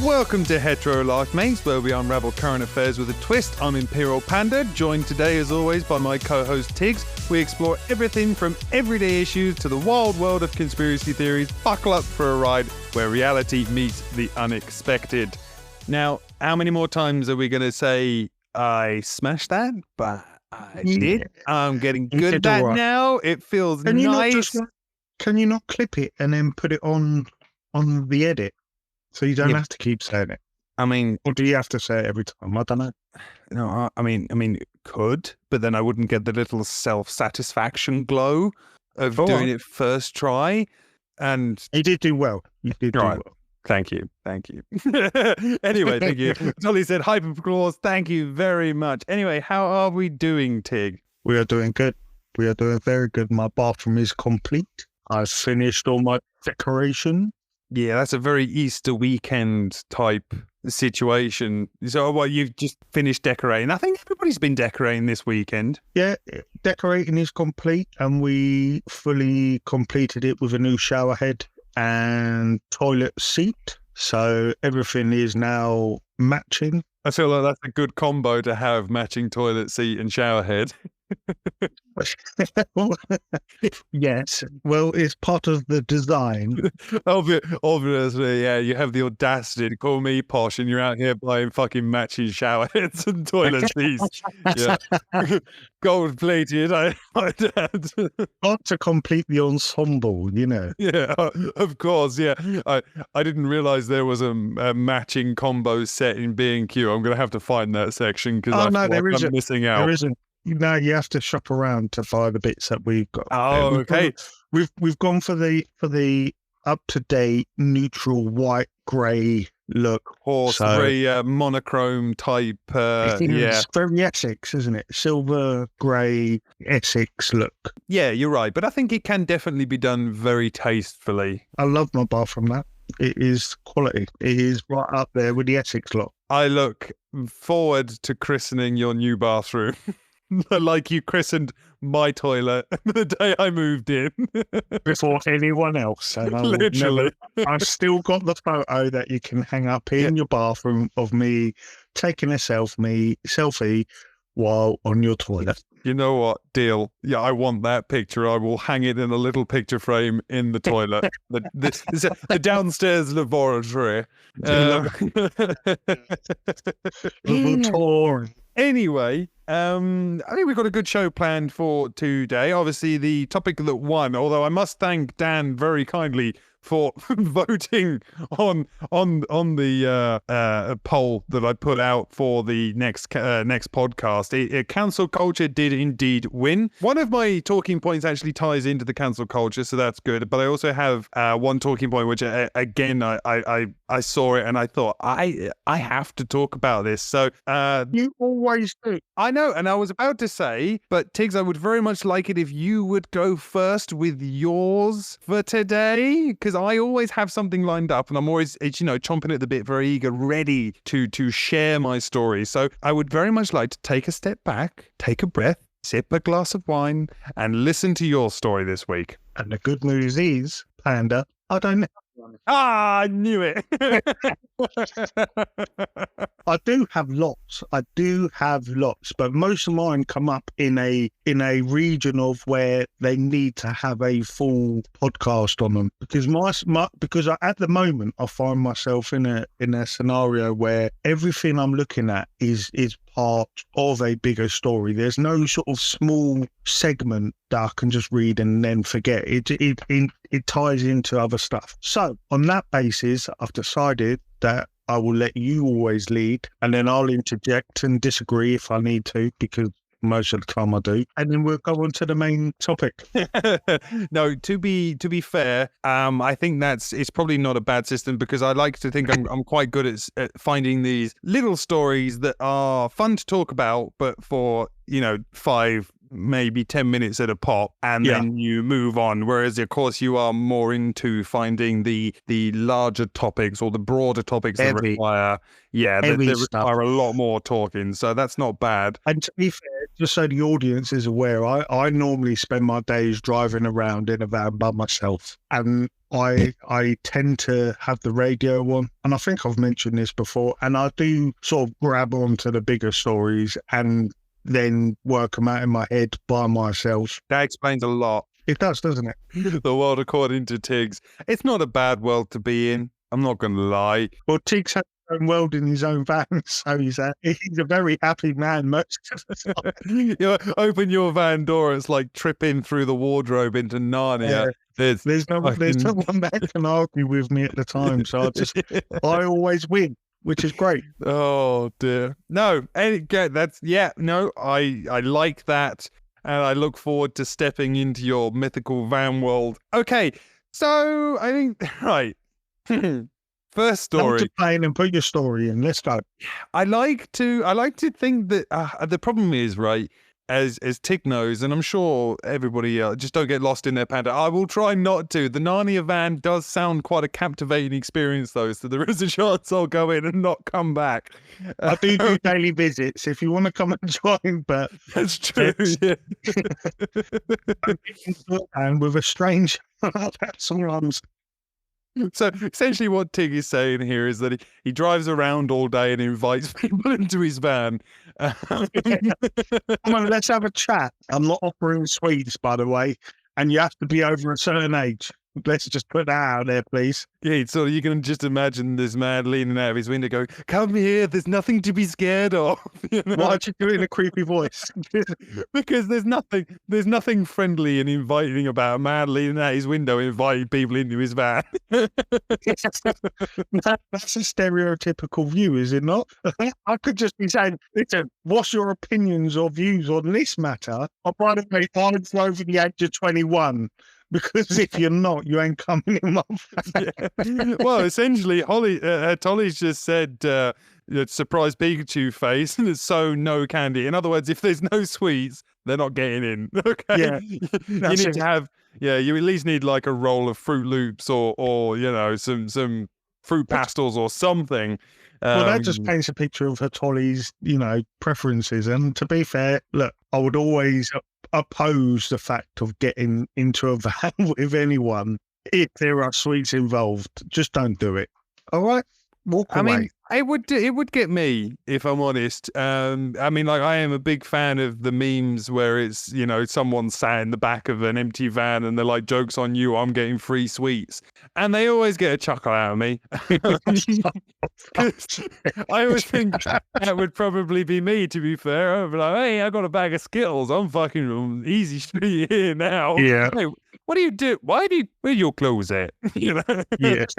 Welcome to Hetero Life Mates, where we unravel current affairs with a twist. I'm Imperial Panda, joined today as always by my co-host Tiggs. We explore everything from everyday issues to the wild world of conspiracy theories. Buckle up for a ride where reality meets the unexpected. Now, how many more times are we going to say, I smashed that, but I did? I'm getting good at that now. It feels nice. Can you not clip it and then put it on the edit? So you don't have to keep saying it. I mean, or do you have to say it every time? I don't know. No, I mean, could, but then I wouldn't get the little self-satisfaction glow of doing it first try. And you did do well. You did do well. Thank you. Anyway, thank you. Tolly said, Hyperclaws, thank you very much. Anyway, how are we doing, Tig? We are doing good. We are doing very good. My bathroom is complete. I've finished all my decoration. Yeah, that's a very Easter weekend type situation. So, you've just finished decorating. I think everybody's been decorating this weekend. Yeah, decorating is complete, and we fully completed it with a new shower head and toilet seat. So everything is now matching. I feel like that's a good combo to have, matching toilet seat and shower head. Yes. Well, it's part of the design. Obviously, yeah. You have the audacity to call me posh, and you're out here buying fucking matching shower heads and toilet seats. Yeah, gold plated. I Got to complete the ensemble, you know. Yeah, of course. Yeah, I didn't realize there was a matching combo set in B&Q. I'm gonna have to find that section because I'm missing out. There isn't. No, you have to shop around to buy the bits that we've got. Oh, okay. We've gone for the up-to-date neutral white grey look. Very monochrome type. It's very Essex, isn't it? Silver grey Essex look. Yeah, you're right, but I think it can definitely be done very tastefully. I love my bathroom. That it is quality. It is right up there with the Essex look. I look forward to christening your new bathroom. Like you christened my toilet the day I moved in. Before anyone else. And literally. I've still got the photo that you can hang up in your bathroom of me taking a selfie while on your toilet. You know what? Deal. Yeah, I want that picture. I will hang it in a little picture frame in the toilet. the downstairs laboratory. Anyway, I think we've got a good show planned for today. Obviously, the topic that won, although I must thank Dan very kindly for voting on the poll that I put out for the next podcast. Cancel culture did indeed win. One of my talking points actually ties into the cancel culture, so that's good. But I also have one talking point which again I saw it and I thought I have to talk about this. So you always do. I know, and I was about to say, but Tiggs, I would very much like it if you would go first with yours for today, because I always have something lined up and I'm always, chomping at the bit, very eager, ready to share my story. So I would very much like to take a step back, take a breath, sip a glass of wine and listen to your story this week. And the good news is, Panda, I don't know. I knew it. I do have lots, but most of mine come up in a region of where they need to have a full podcast on them, because at the moment I find myself in a scenario where everything I'm looking at is part of a bigger story. There's no sort of small segment that I can just read and then forget. It ties into other stuff. So on that basis, I've decided that I will let you always lead, and then I'll interject and disagree if I need to, because most of the time I do, and then we'll go on to the main topic. No, to be fair, I think it's probably not a bad system, because I like to think I'm quite good at finding these little stories that are fun to talk about, but for 5 maybe 10 minutes at a pop, and then you move on. Whereas, of course, you are more into finding the larger topics or the broader topics that require, a lot more talking. So that's not bad. And to be fair, just so the audience is aware, I normally spend my days driving around in a van by myself. And I tend to have the radio on, and I think I've mentioned this before, and I do sort of grab onto the bigger stories and then work them out in my head by myself. That explains a lot. It does, doesn't it? The world according to Tiggs. It's not a bad world to be in. I'm not going to lie. Well, Tiggs has his own world in his own van, so he's a very happy man most of the time. You open your van door, it's like tripping through the wardrobe into Narnia. There's no one that can argue with me at the time, so I always win, which is great. Oh dear. No, I like that, and I look forward to stepping into your mythical van world. Okay, so I think right. First story. Come to plane and put your story in. Let's go. I like to think that the problem is, right, as Tig knows, and I'm sure everybody just don't get lost in their Panda. I will try not to. The Narnia van does sound quite a captivating experience, though, so there is a chance I'll go in and not come back. I do daily visits if you want to come and join, but that's true. Yeah. And with a stranger, that's all I'm saying. So essentially what Tig is saying here is that he drives around all day and invites people into his van. Come on, let's have a chat. I'm not offering sweets, by the way, and you have to be over a certain age. Let's just put that out there, please. Yeah, so you can just imagine this man leaning out of his window going, "Come here, there's nothing to be scared of." You know? Why'd you do it in a creepy voice? Because there's nothing friendly and inviting about a man leaning out his window inviting people into his van. That's a stereotypical view, is it not? I could just be saying, listen, what's your opinions or views on this matter? Oh, by the way, I'm over the age of 21. Because if you're not, you ain't coming in my van. Yeah. Well, essentially, Tolly's just said, surprise Pikachu face, and so no candy. In other words, if there's no sweets, they're not getting in. Okay. Yeah. You need to have, you at least need like a roll of Fruit Loops or some fruit pastels or something. Well, that just paints a picture of Tolly's, preferences. And to be fair, look, I would always oppose the fact of getting into a van with anyone if there are sweets involved. Just don't do it. All right, walk away. I mean, it would get me, if I'm honest. I mean, like, I am a big fan of the memes where it's someone sat in the back of an empty van and they're like, "Joke's on you, I'm getting free sweets," and they always get a chuckle out of me. I always think that would probably be me, to be fair. I'd be like, "Hey, I got a bag of Skittles. I'm fucking easy street here now." Yeah. Hey, what do you do? Where are your clothes at? Yes.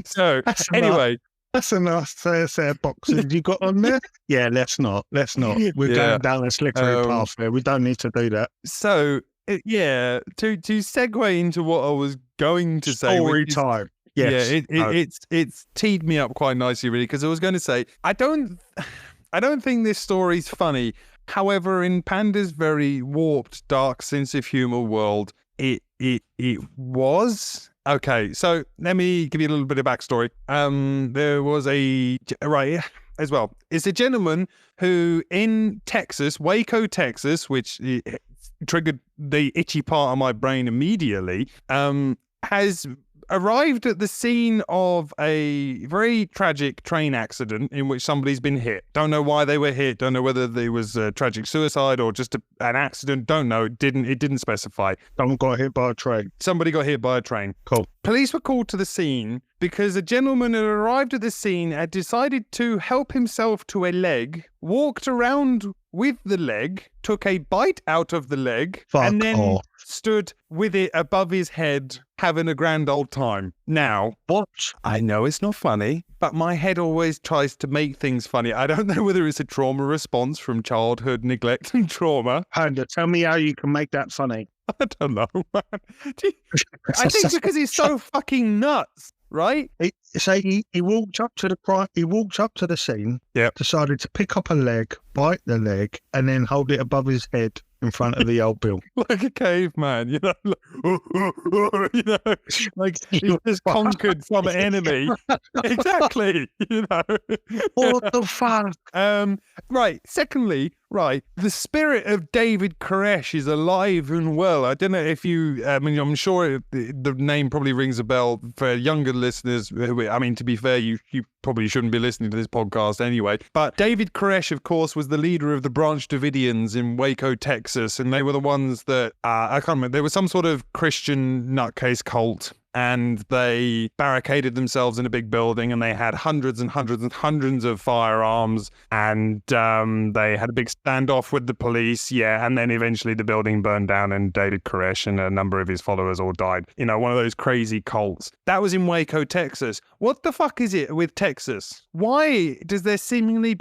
So anyway, that's a nice set of boxes you got on there. Yeah, let's not. We're going down a slippery path there. We don't need to do that. So to segue into what I was going to say, story time. Yes. Yeah, it's teed me up quite nicely, really, because I was going to say I don't think this story's funny. However, in Panda's very warped, dark sense of humor world, it was. Okay, so let me give you a little bit of backstory. There was as well. It's a gentleman who in Texas, Waco, Texas, which triggered the itchy part of my brain immediately, has arrived at the scene of a very tragic train accident in which somebody's been hit. Don't know why they were hit. Don't know whether there was a tragic suicide or just an accident. Don't know. It didn't specify. Someone got hit by a train. Somebody got hit by a train. Cool. Police were called to the scene because a gentleman had arrived at the scene and decided to help himself to a leg, walked around with the leg, took a bite out of the leg, and then stood with it above his head, having a grand old time. Now, what? I know it's not funny, but my head always tries to make things funny. I don't know whether it's a trauma response from childhood neglect and trauma. Panda, tell me how you can make that funny. I don't know, man. I think because he's so fucking nuts, right? He walked up to the scene. Yep. Decided to pick up a leg, bite the leg, and then hold it above his head in front of the old Bill, like a caveman. Like he just conquered some enemy. Exactly. What the fuck? Right. Secondly, Right. The spirit of David Koresh is alive and well. I don't know if you, I mean, I'm sure the name probably rings a bell for younger listeners. I mean, to be fair, you probably shouldn't be listening to this podcast anyway. But David Koresh, of course, was the leader of the Branch Davidians in Waco, Texas. And they were the ones that, I can't remember, there was some sort of Christian nutcase cult. And they barricaded themselves in a big building, and they had hundreds and hundreds and hundreds of firearms, and they had a big standoff with the police, and then eventually the building burned down, and David Koresh and a number of his followers all died. You know, one of those crazy cults. That was in Waco, Texas. What the fuck is it with Texas? Why does there seem to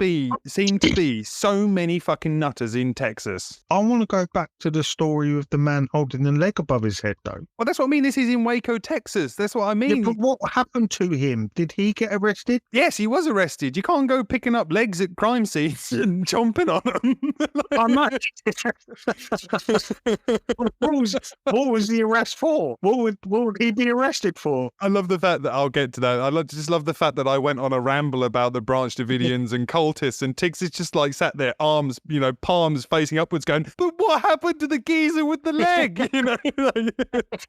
be so many fucking nutters in Texas? I want to go back to the story of the man holding the leg above his head, though. Well, that's what I mean. This is in Waco, Texas. That's what I mean. Yeah, but what happened to him? Did he get arrested? Yes, he was arrested. You can't go picking up legs at crime scenes and chomping on them. I know. What was the arrest for? What would he be arrested for? I love the fact that I'll get to that. I just love the fact that I went on a ramble about the Branch Davidians and cultists, and Tiggs is just like sat there, arms, palms facing upwards, going, "But what happened to the geezer with the leg?"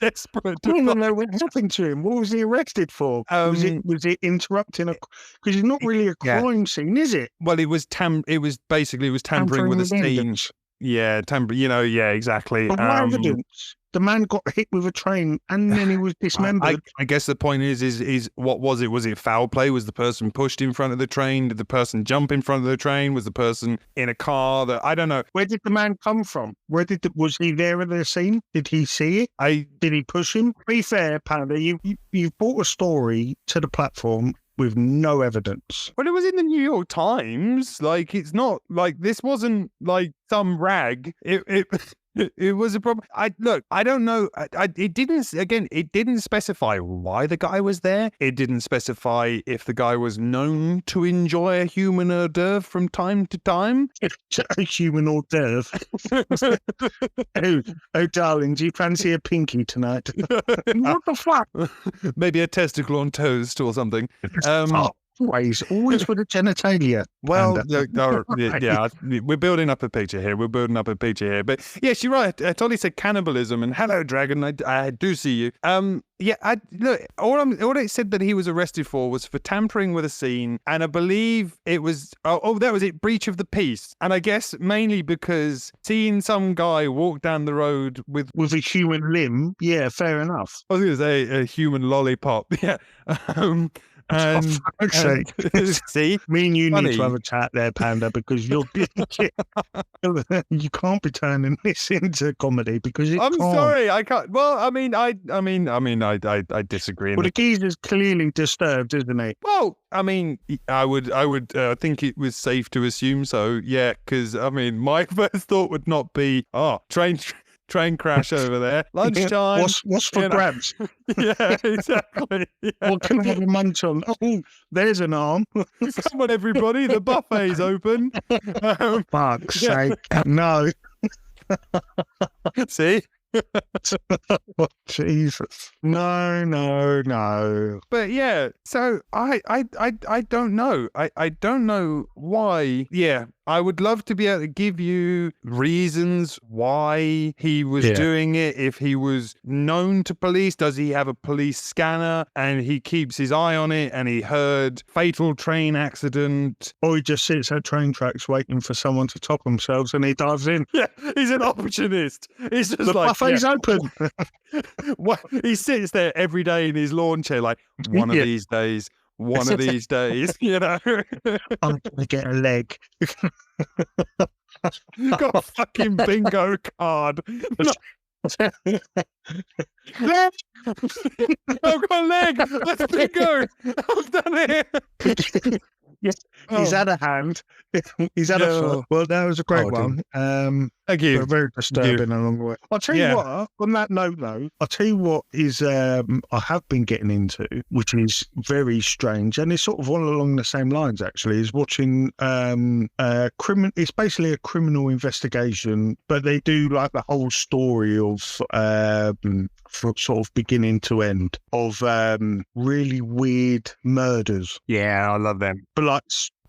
Desperate. I don't know what happened to him. What was he arrested for? Was it interrupting a? Because it's not really a crime scene, is it? Well, it was tampering with a scene. Yeah, exactly. But what evidence? The man got hit with a train and then he was dismembered. I guess the point is what was it? Was it foul play? Was the person pushed in front of the train? Did the person jump in front of the train? Was the person in a car? I don't know. Where did the man come from? Was he there at the scene? Did he see it? Did he push him? Be fair, Panda, you've brought a story to the platform with no evidence. Well, it was in the New York Times. Like, it's not like this wasn't like some rag. It was a problem. I don't know. It didn't specify why the guy was there. It didn't specify if the guy was known to enjoy a human hors d'oeuvre from time to time. A human hors d'oeuvre. oh, darling, do you fancy a pinky tonight? What the fuck? Maybe a testicle on toast or something. Always for the genitalia. Well, we're building up a picture here. But yes, you're right. Tolly said cannibalism, and hello, Dragon. I do see you. All it said that he was arrested for was for tampering with a scene, and I believe it was that was it, breach of the peace. And I guess mainly because seeing some guy walk down the road with a human limb, yeah, fair enough. I was going to say a human lollipop, yeah. See, me and you need to have a chat there, Panda, because you can't be turning this into comedy because I'm sorry, I can't. Well, I mean, I disagree. Well, the geezer's clearly disturbed, isn't he? Well, I mean, I would think it was safe to assume so. Yeah, because I mean, my first thought would not be, train crash over there. Lunchtime. What's for grabs? Yeah, exactly. Yeah. What can I have a munch on? Oh, there's an arm. Come on, everybody. The buffet's open. Fuck's sake. No. See? Oh, Jesus. No. But yeah, so I don't know. I don't know why. Yeah, I would love to be able to give you reasons why he was doing it. If he was known to police, does he have a police scanner and he keeps his eye on it and he heard fatal train accident? Or he just sits at train tracks waiting for someone to top themselves and he dives in. Yeah, he's an opportunist. He's just the buffet's open. He sits there every day in his lawn chair like, one of these days, you know. I'm gonna get a leg. Got a fucking bingo card. I've got a leg. That's bingo. I've done it. Yes, he's had a hand. He's had a foot. Well, that was a great one. Thank you. But very disturbing along the way. I'll tell you what, on that note though, I'll tell you what is I have been getting into, which is very strange, and it's sort of all along the same lines actually, is watching it's basically a criminal investigation, but they do like the whole story of from sort of beginning to end of really weird murders. Yeah, I love them. But like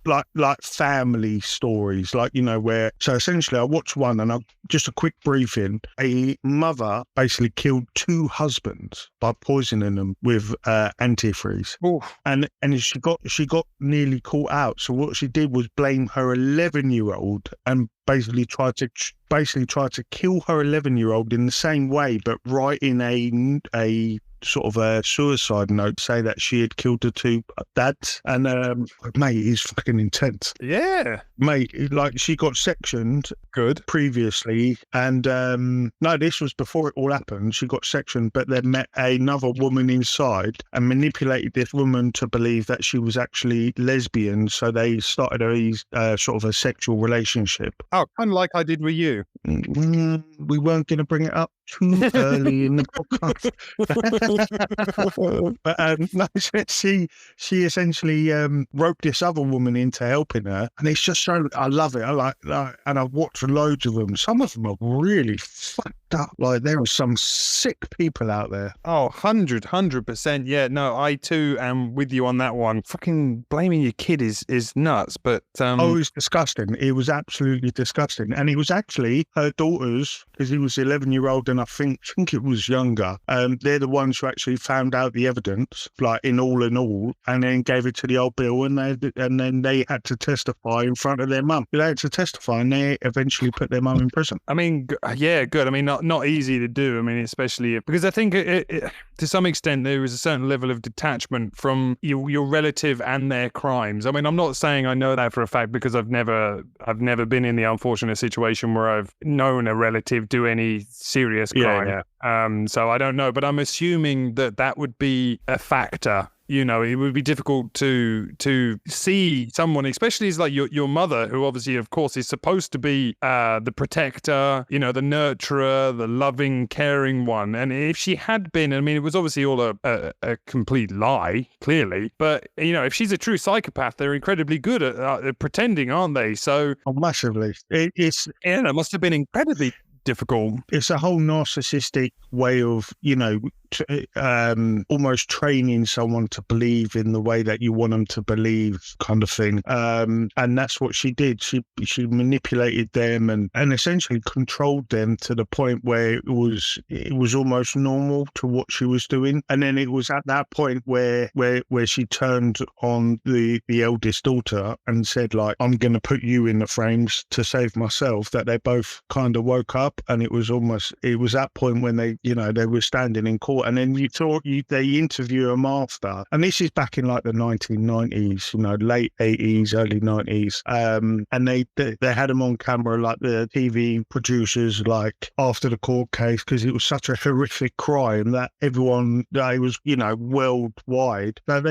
like family stories, like, where, so essentially I watched one and just a quick briefing. A mother basically killed 2 husbands by poisoning them with antifreeze. Oof. And she got nearly caught out. So what she did was blame her 11-year-old and basically tried to kill her 11-year-old in the same way, but write in a sort of a suicide note, say that she had killed the 2 dads. And mate, it's fucking intense. Yeah, Mate, like, she got sectioned good. previously, and no, this was before it all happened. She got sectioned, but then met another woman inside and manipulated this woman to believe that she was actually lesbian, so they started a sort of a sexual relationship. Oh, kind of like I did with you. We weren't going to bring it up too early in the podcast. But no, she essentially roped this other woman into helping her, and it's just so, I love it. I like, and I've watched loads of them. Some of them are really fucked up. Like, there are some sick people out there. Oh, 100%. Yeah, no, I too am with you on that one. Fucking blaming your kid is nuts, but oh, it was disgusting. It was absolutely disgusting. And it was actually her daughters, because he was 11-year-old and I think it was younger. They're the ones who actually found out the evidence, like in all, and then gave it to the old Bill, and then they had to testify in front of their mum. They had to testify, and they eventually put their mum in prison. I mean, yeah, good. I mean, not easy to do. I mean, especially because I think it, to some extent there is a certain level of detachment from your relative and their crimes. I mean, I'm not saying I know that for a fact because I've never been in the unfortunate situation where I've known a relative do any serious crime. Yeah. So I don't know, but I'm assuming that would be a factor. It would be difficult to see someone, especially as like your mother, who obviously, of course, is supposed to be the protector, the nurturer, the loving, caring one. And if she had been, I mean, it was obviously all a complete lie, clearly. But, if she's a true psychopath, they're incredibly good at pretending, aren't they? So, massively. It must have been incredibly difficult. It's a whole narcissistic way of, almost training someone to believe in the way that you want them to believe, kind of thing. And that's what she did. She manipulated them and essentially controlled them to the point where it was almost normal to what she was doing. And then it was at that point where she turned on the eldest daughter and said, like, I'm going to put you in the frames to save myself, that they both kind of woke up. And it was that point when they were standing in court, and then they interview them after, and this is back in like the 1990s, late 80s, early 90s, and they had them on camera, like the TV producers, like after the court case, because it was such a horrific crime that everyone, it was worldwide, that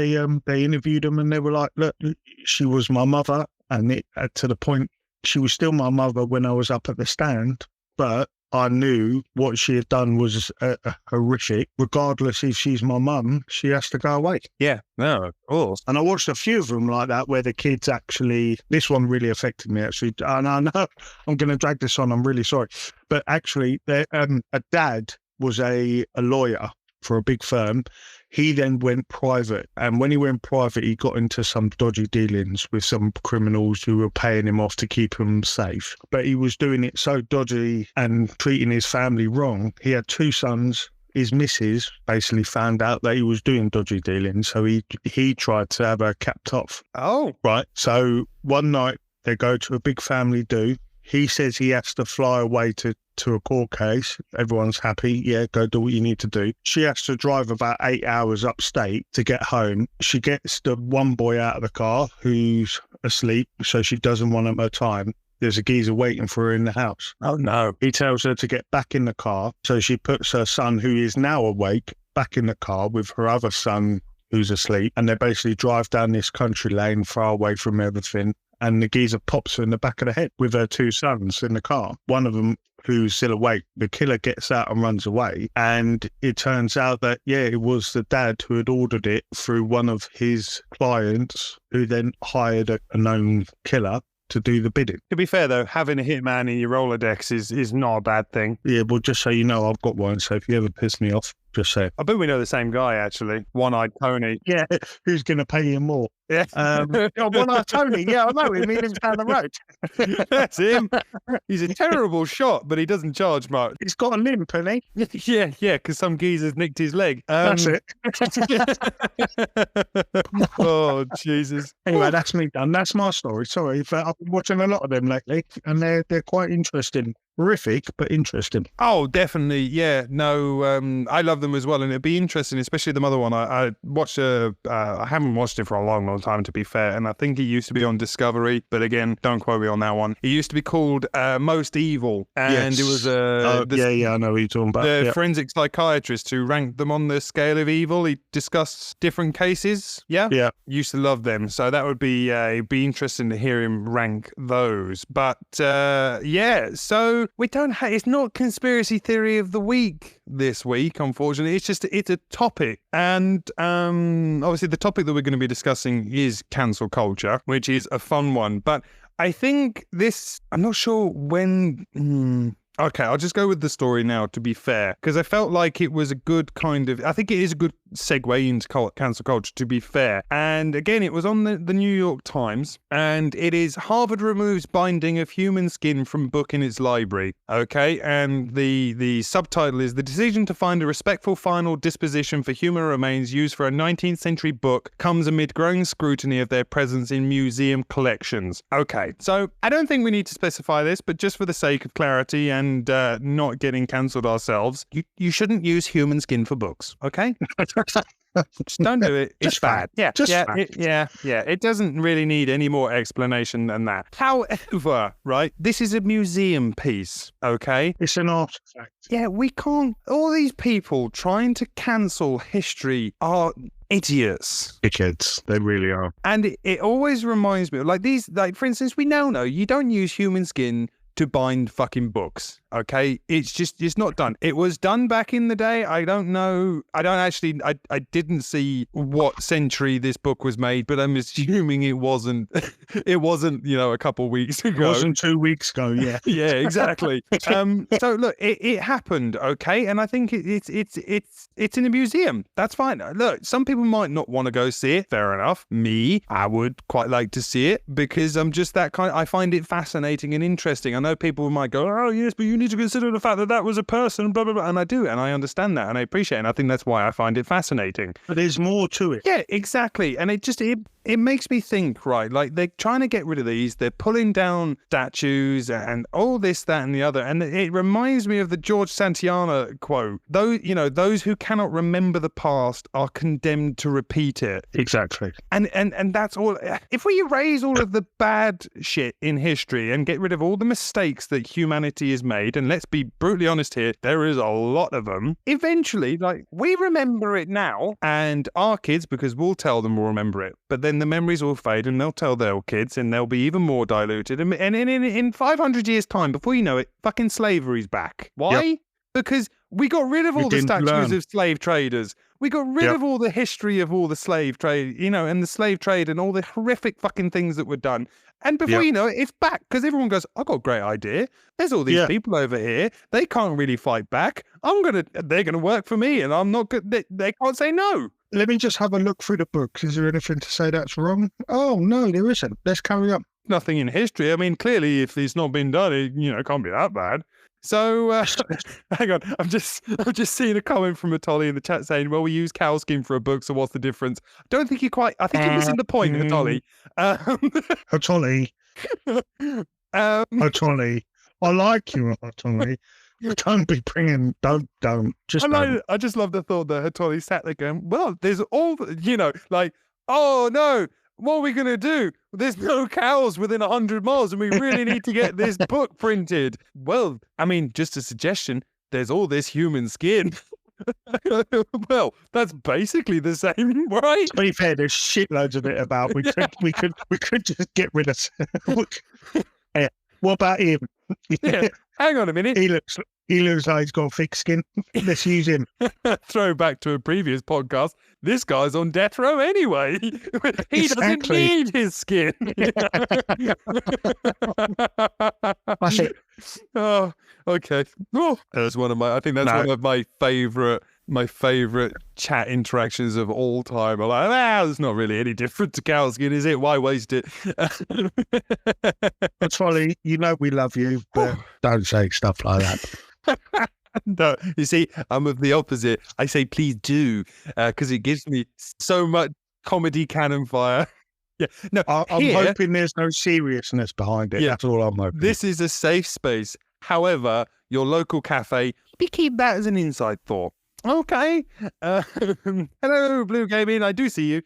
they interviewed them, and they were like, look, she was my mother, and to the point, she was still my mother when I was up at the stand. But I knew what she had done was horrific. Regardless if she's my mum, she has to go away. Yeah, no, of course. And I watched a few of them like that, where the kids actually, this one really affected me, actually. And I know I'm going to drag this on, I'm really sorry. But actually, a dad was a lawyer for a big firm. He then went private, and when he went private, he got into some dodgy dealings with some criminals who were paying him off to keep him safe. But he was doing it so dodgy and treating his family wrong. He had 2 sons. His missus basically found out that he was doing dodgy dealings, so he tried to have her capped off. Oh, right. So one night they go to a big family do. He says he has to fly away to a court case. Everyone's happy. Yeah, go do what you need to do. She has to drive about 8 hours upstate to get home. She gets the one boy out of the car who's asleep, so she doesn't want him her time. There's a geezer waiting for her in the house. Oh, no. He tells her to get back in the car, so she puts her son, who is now awake, back in the car with her other son who's asleep, and they basically drive down this country lane far away from everything. And the geezer pops her in the back of the head with her 2 sons in the car. One of them, who's still awake, the killer gets out and runs away. And it turns out that, it was the dad who had ordered it through one of his clients, who then hired a known killer to do the bidding. To be fair, though, having a hitman in your Rolodex is not a bad thing. Yeah, well, just so you know, I've got one, so if you ever piss me off, Just say. I bet we know the same guy, actually. One-eyed Tony. Yeah, who's going to pay you more? Yeah. One-eyed Tony. Yeah, I know him. He lives down the road. That's him. He's a terrible shot, but he doesn't charge much. He's got a limp, hasn't he? Yeah, because some geezer's nicked his leg. That's it. Oh, Jesus. Anyway, that's me done. That's my story. Sorry, but I've been watching a lot of them lately, and they're quite interesting. Horrific, but interesting. Oh, definitely. Yeah. No, I love them as well. And it'd be interesting, especially the mother one. I watched I haven't watched it for a long, long time, to be fair. And I think it used to be on Discovery. But again, don't quote me on that one. It used to be called Most Evil. And it was I know what you're talking about. The forensic psychiatrist who ranked them on the scale of evil. He discussed different cases. Yeah. Yeah. Used to love them. So that would be it'd be interesting to hear him rank those. But yeah, so we don't have, it's not conspiracy theory of the week this week, unfortunately. It's a topic. And obviously the topic that we're going to be discussing is cancel culture, which is a fun one. But I think I'm not sure when. Okay, I'll just go with the story now, to be fair, because I felt like it was a good I think it is a good segue into cancel culture, to be fair. And again, it was on the New York Times, and it is Harvard removes binding of human skin from book in its library. Okay, and the subtitle is The Decision to Find a Respectful Final Disposition for Human Remains Used for a 19th Century Book Comes Amid Growing Scrutiny of Their Presence in Museum Collections. Okay, so I don't think we need to specify this, but just for the sake of clarity and not getting cancelled ourselves, you shouldn't use human skin for books, okay? Just don't do it. It's bad. Yeah, it doesn't really need any more explanation than that. However, right, this is a museum piece, okay? It's an artifact. Yeah, we can't. All these people trying to cancel history are idiots. Dickheads. They really are. And it always reminds me of for instance, we now know you don't use human skin to bind fucking books. Okay, it's not done. It was done back in the day. I don't know. I didn't see what century this book was made, but I'm assuming it wasn't. It wasn't, a couple weeks ago. It wasn't 2 weeks ago. Yeah. Yeah, exactly. So look, it happened. Okay, and I think it's in a museum. That's fine. Look, some people might not want to go see it. Fair enough. Me, I would quite like to see it because I'm just that kind. I find it fascinating and interesting. I know people might go, oh yes, but you need to consider the fact that was a person, blah, blah, blah. And I do, and I understand that, and I appreciate it. And I think that's why I find it fascinating. But there's more to it. Yeah, exactly. And it makes me think, right, like they're trying to get rid of these, they're pulling down statues and all this, that, and the other. And it reminds me of the George Santayana quote, those who cannot remember the past are condemned to repeat it. Exactly. And that's all. If we erase all of the bad shit in history and get rid of all the mistakes that humanity has made, and let's be brutally honest here, there is a lot of them, eventually, like, we remember it now, and our kids, because we'll tell them we'll remember it, but then the memories will fade and they'll tell their kids and they'll be even more diluted. And in 500 years' time, before you know it, fucking slavery's back. Why? Yep. Because we got rid of all the statues of slave traders. We got rid of all the history of all the slave trade, and the slave trade and all the horrific fucking things that were done. And before you know it, it's back because everyone goes, I've got a great idea. There's all these people over here. They can't really fight back. They're going to work for me and I'm not good. They can't say no. Let me just have a look through the books. Is there anything to say that's wrong? Oh, no, there isn't. Let's carry on. Nothing in history. I mean, clearly, if it's not been done, it can't be that bad. So, hang on. I'm just seeing a comment from Atoli in the chat saying, well, we use cow skin for a book, so what's the difference? I don't think I think you're missing the point, Atoli. Atoli. Atoli. I like you, Atoli. Don't be bringing, don't. Just I just love the thought that Hattori sat there going, well, there's all, like, oh no, what are we going to do? There's no cows within 100 miles and we really need to get this book printed. Well, I mean, just a suggestion, there's all this human skin. Well, that's basically the same, right? To be fair, there's shitloads of it about. We could just get rid of. Yeah. What about him? Yeah. Hang on a minute. He looks like he's got thick skin. Let's use him. Throw back to a previous podcast. This guy's on death row anyway. He doesn't need his skin. That's it. Oh, okay. Oh, that's one of my. I think that's one of my favourite my favorite chat interactions of all time. I'm like, it's not really any different to cow skin, is it? Why waste it? But Ollie, you know we love you, but don't say stuff like that. No, you see, I'm of the opposite. I say please do, because it gives me so much comedy cannon fire. Yeah, no, I'm hoping there's no seriousness behind it. Yeah, that's all I'm hoping. This is a safe space. However, your local cafe, we keep that as an inside thought. Okay. Hello, Blue Gaming. I do see you.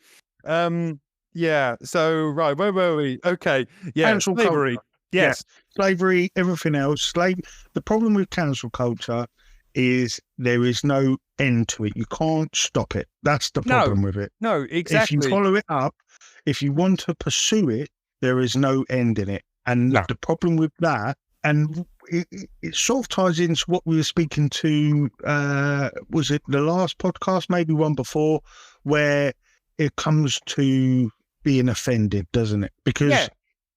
Yeah. So, right. Where were we? Okay. Yeah. Cancel slavery. Culture. Yes. Yeah. Slavery, everything else. The problem with cancel culture is there is no end to it. You can't stop it. That's the problem with it. No, exactly. If you follow it up, if you want to pursue it, there is no end in it. And the problem with that, and it sort of ties into what we were speaking to, was it the last podcast, maybe one before, where it comes to being offended, doesn't it? Because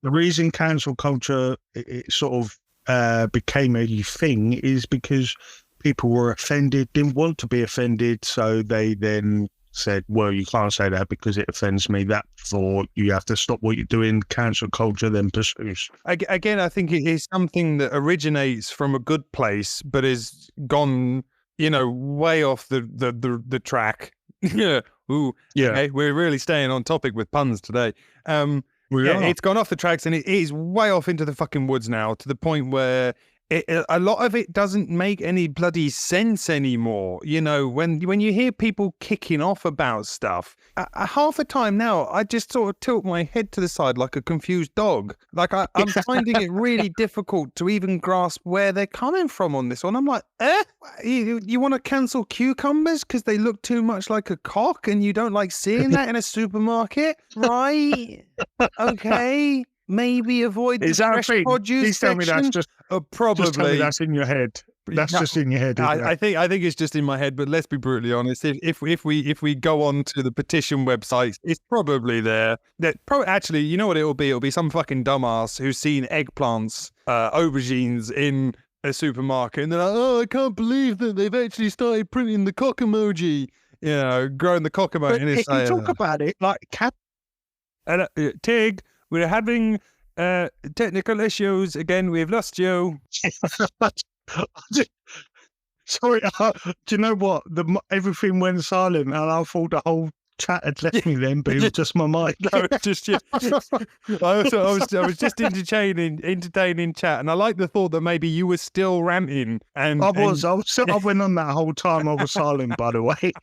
the reason cancel culture it sort of became a thing is because people were offended, didn't want to be offended, so they then said, well, you can't say that because it offends me. Therefore, you have to stop what you're doing. Cancel culture then pursues. Again, I think it is something that originates from a good place, but has gone, way off the track. Yeah. Ooh. Yeah. Okay, we're really staying on topic with puns today. It's gone off the tracks and it is way off into the fucking woods now, to the point where a lot of it doesn't make any bloody sense anymore. When you hear people kicking off about stuff, half the time now, I just sort of tilt my head to the side like a confused dog. Like I'm finding it really difficult to even grasp where they're coming from on this one. I'm like, you want to cancel cucumbers because they look too much like a cock and you don't like seeing that in a supermarket? Right? Okay. Maybe avoid the fresh produce Please tell me that's just probably. Just tell me that's in your head. That's just in your head. I think it's just in my head. But let's be brutally honest. If we go on to the petition websites, it's probably there. Actually, you know what it'll be? It'll be some fucking dumbass who's seen eggplants, aubergines in a supermarket, and they're like, "Oh, I can't believe that they've actually started printing the cock emoji." Growing the cock emoji. But if you talk about it, like Tig. We're having technical issues again. We've lost you. Sorry, do you know what? Everything went silent, and I thought the whole chat had left me then, but it was just my mind. No, just I was just entertaining chat, and I like the thought that maybe you were still ranting. And I went on that whole time. I was silent, by the way.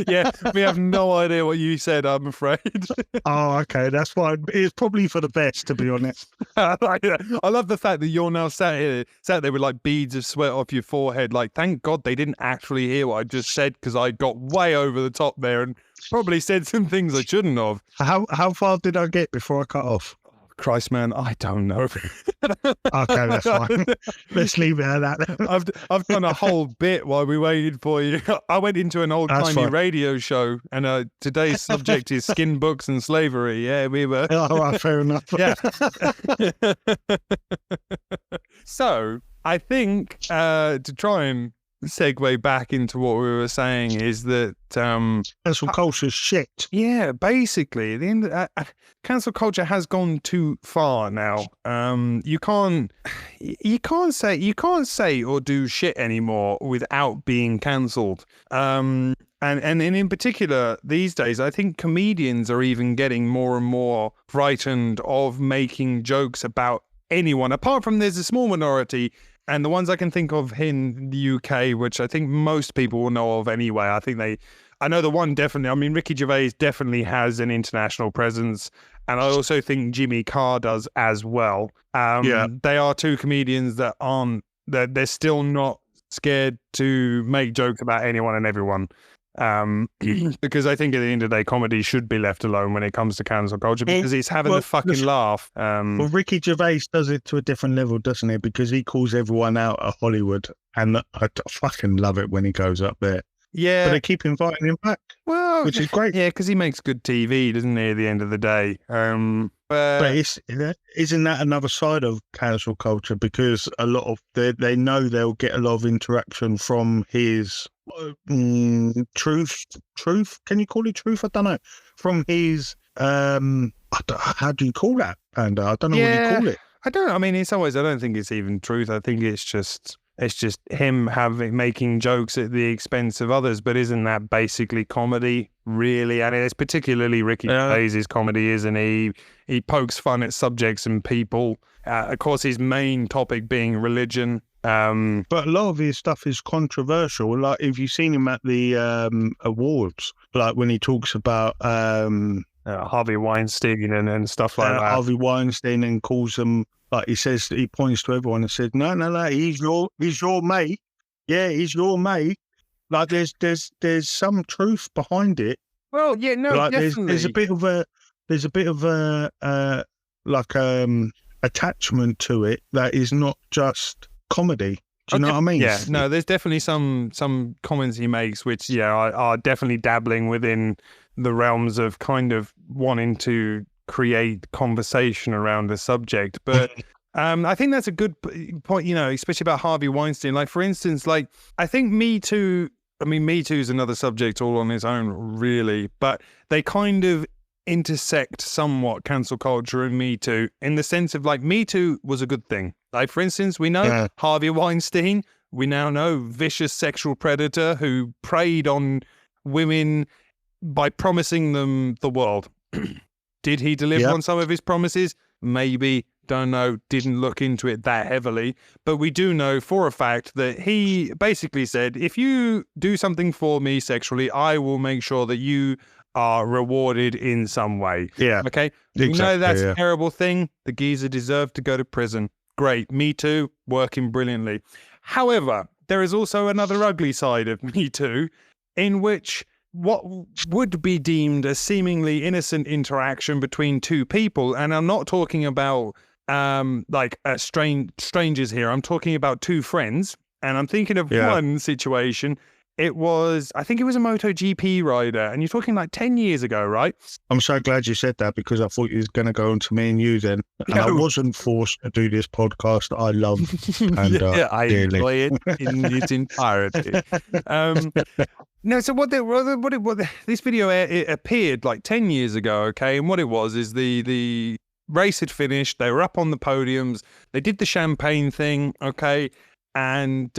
Yeah, we have no idea what you said, I'm afraid. Oh, okay, that's fine. It's probably for the best, to be honest. I love the fact that you're now sat there with like beads of sweat off your forehead. Like, thank God they didn't actually hear what I just said, because I got way over the top there and probably said some things I shouldn't have. How far did I get before I cut off? Christ, man, I don't know. Okay, that's fine. Let's leave it at that. I've done a whole bit while we waited for you. I went into an old-timey radio show, and today's subject is skin books and slavery. Yeah, we were. Oh, right, fair enough. Yeah. So, I think to try and segue back into what we were saying is that cancel culture is shit. Yeah, basically, cancel culture has gone too far now. You can't say or do shit anymore without being cancelled. And in particular these days, I think comedians are even getting more and more frightened of making jokes about anyone, apart from there's a small minority. And the ones I can think of in the UK, which I think most people will know of anyway, I know the one definitely, I mean, Ricky Gervais definitely has an international presence. And I also think Jimmy Carr does as well. They are two comedians that they're still not scared to make jokes about anyone and everyone. Because I think at the end of the day, comedy should be left alone when it comes to cancel culture, because it's having the fucking laugh. Well, Ricky Gervais does it to a different level, doesn't he? Because he calls everyone out at Hollywood, and I fucking love it when he goes up there. Yeah, but they keep inviting him back, which is great. Yeah, because he makes good TV, doesn't he? At the end of the day, But isn't that another side of cancel culture? Because a lot of they know they'll get a lot of interaction from his truth. Can you call it truth? I don't know. From his how do you call that, Panda? I don't know what you call it. I don't. I mean, in some ways, I don't think it's even truth. I think it's just him making jokes at the expense of others. But isn't that basically comedy, really? And it's particularly Ricky Gervais's comedy, isn't he? He pokes fun at subjects and people. Of course, his main topic being religion. But a lot of his stuff is controversial. Like if you've seen him at the awards, like when he talks about Harvey Weinstein and stuff like that. Harvey Weinstein, and calls them, like he says, he points to everyone and says, no, he's your mate. Yeah, he's your mate. Like there's some truth behind it. Well, yeah, no, like definitely. There's a bit of a attachment to it that is not just comedy. Do you know what I mean? Yeah, no, there's definitely some comments he makes which, are definitely dabbling within the realms of kind of wanting to create conversation around a subject. But I think that's a good point, especially about Harvey Weinstein. Like, for instance, like, I think Me Too is another subject all on its own, really. But they kind of intersect somewhat, cancel culture and Me Too, in the sense of, like, Me Too was a good thing. Like, for instance, we know Harvey Weinstein. We now know vicious sexual predator who preyed on women by promising them the world. Did he deliver on some of his promises? Maybe. Don't know. Didn't look into it that heavily. But we do know for a fact that he basically said, if you do something for me sexually, I will make sure that you are rewarded in some way. Yeah. Okay? Exactly, we know that's a terrible thing. The geezer deserved to go to prison. Great. Me Too, working brilliantly. However, there is also another ugly side of Me Too, in which what would be deemed a seemingly innocent interaction between two people, and I'm not talking about strangers here. I'm talking about two friends, and I'm thinking of one situation. I think it was a MotoGP rider, and you're talking like 10 years ago, right? I'm so glad you said that, because I thought you was going to go on to me and you then. And I wasn't forced to do this podcast. I love Panda I dearly. enjoy it in its entirety. No, so this video it appeared like 10 years ago, okay? And what it was is the race had finished. They were up on the podiums. They did the champagne thing, okay? And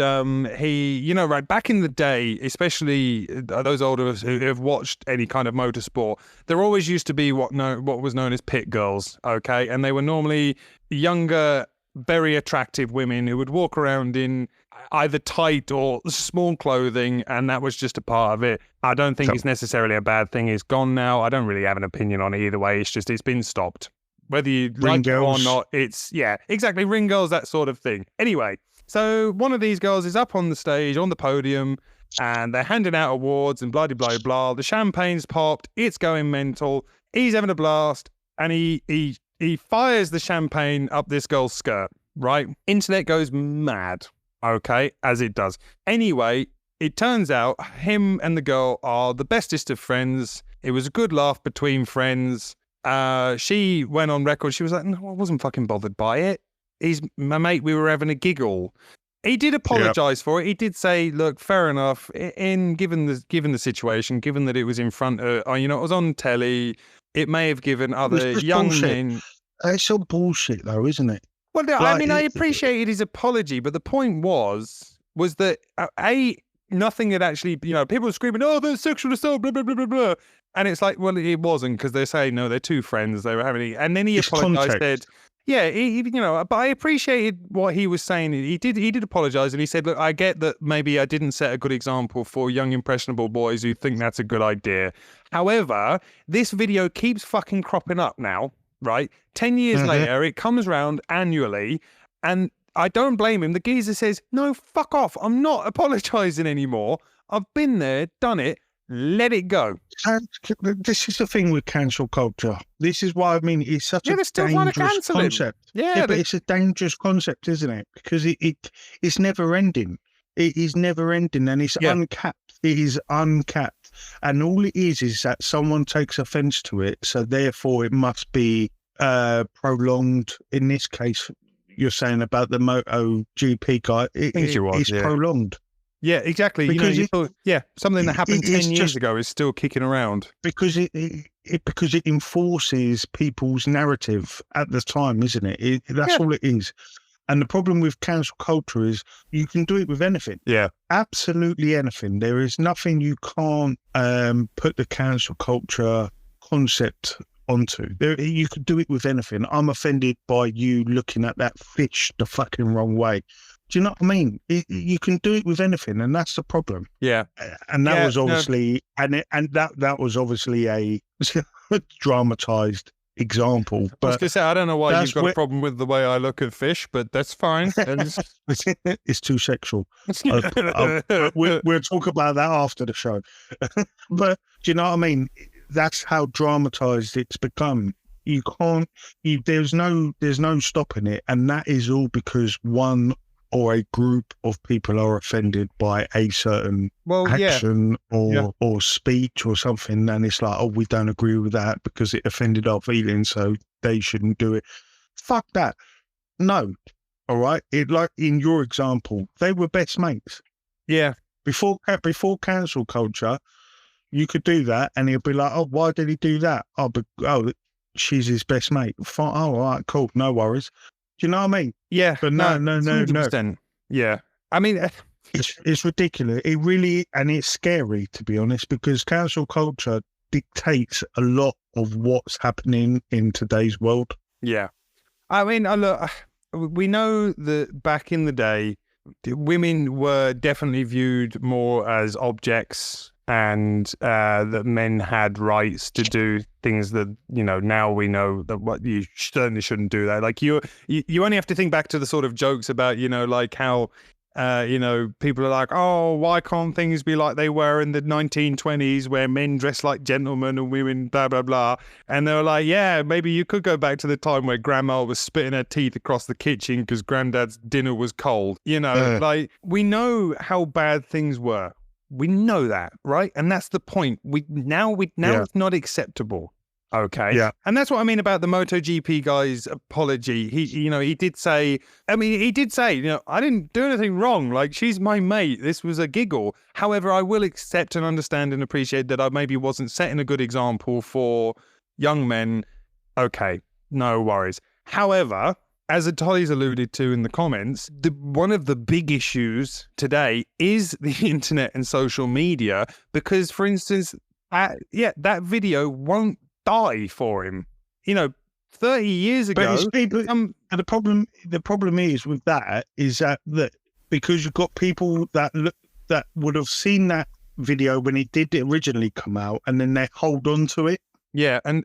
he, right back in the day, especially those older of us who have watched any kind of motorsport, there always used to be what was known as pit girls, okay? And they were normally younger, very attractive women who would walk around in either tight or small clothing, and that was just a part of it. I don't think it's necessarily a bad thing. It's gone now. I don't really have an opinion on it either way. It's just, it's been stopped. Whether you like it or not, exactly, ring girls, that sort of thing. Anyway, so one of these girls is up on the stage, on the podium, and they're handing out awards and blah, blah, blah. The champagne's popped. It's going mental. He's having a blast, and he fires the champagne up this girl's skirt, right? Internet goes mad, okay, as it does. Anyway, it turns out him and the girl are the bestest of friends. It was a good laugh between friends. She went on record. She was like, no, I wasn't fucking bothered by it. He's my mate. We were having a giggle. He did apologize for it. He did say, look, fair enough. Given the situation, given that it was in front of, it was on telly, it may have given other young men. It's all bullshit, though, isn't it? Well, I appreciated his apology, but the point was that nothing had actually, people were screaming, oh, there's sexual assault, blah, blah, blah, blah, blah. And it's like, well, it wasn't, because they're saying, no, they're two friends. They were having, and then he apologized, said, but I appreciated what he was saying. He did apologize, and he said, look, I get that maybe I didn't set a good example for young, impressionable boys who think that's a good idea. However, this video keeps fucking cropping up now, right? 10 years later, it comes round annually, and I don't blame him. The geezer says, no, fuck off. I'm not apologizing anymore. I've been there, done it. Let it go. This is the thing with cancel culture. This is why it's such a dangerous concept. But it's a dangerous concept, isn't it? Because it's never ending. It is never ending, and it's uncapped. It is uncapped, and all it is that someone takes offence to it, so therefore it must be prolonged. In this case, you're saying about the MotoGP guy. It's Yeah. prolonged. Yeah, exactly. Because You thought, something that happened 10 years ago is still kicking around. Because it enforces people's narrative at the time, isn't it? That's all it is. And the problem with cancel culture is you can do it with anything. Yeah. Absolutely anything. There is nothing you can't put the cancel culture concept onto. You could do it with anything. I'm offended by you looking at that fish the fucking wrong way. Do you know what I mean? You can do it with anything, and that's the problem. Yeah. And that was obviously, that was obviously a dramatized example. I was going to say, I don't know why you've got a problem with the way I look at fish, but that's fine. It's too sexual. We'll talk about that after the show. But do you know what I mean? That's how dramatized it's become. You can't. There's no stopping it, and that is all because one or a group of people are offended by a certain action or speech or something, and it's like, oh, we don't agree with that because it offended our feelings, so they shouldn't do it. Fuck that. No. All right. Like in your example, they were best mates. Yeah. Before cancel culture, you could do that, and he'll be like, oh, why did he do that? Oh, she's his best mate. Fine. Oh, all right, cool. No worries. Do you know what I mean? Yeah. But no. 100%. Yeah. I mean, it's ridiculous. It really, and it's scary, to be honest, because cancel culture dictates a lot of what's happening in today's world. Yeah. I mean, look, we know that back in the day, women were definitely viewed more as objects, and that men had rights to do things that, now we know that what you certainly shouldn't do that. Like you only have to think back to the sort of jokes about, like how, people are like, oh, why can't things be like they were in the 1920s where men dressed like gentlemen and women blah, blah, blah. And they were like, yeah, maybe you could go back to the time where grandma was spitting her teeth across the kitchen because granddad's dinner was cold. Like we know how bad things were. We know that, right? And that's the point. Now it's not acceptable. Okay. Yeah. And that's what I mean about the MotoGP guy's apology. He did say, I didn't do anything wrong. Like, she's my mate. This was a giggle. However, I will accept and understand and appreciate that I maybe wasn't setting a good example for young men. Okay. No worries. However, as Tolly's alluded to in the comments, one of the big issues today is the internet and social media, because, for instance, that video won't die for him. 30 years ago. And the problem is with that is that because you've got people that would have seen that video when it did originally come out, and then they hold on to it. Yeah, and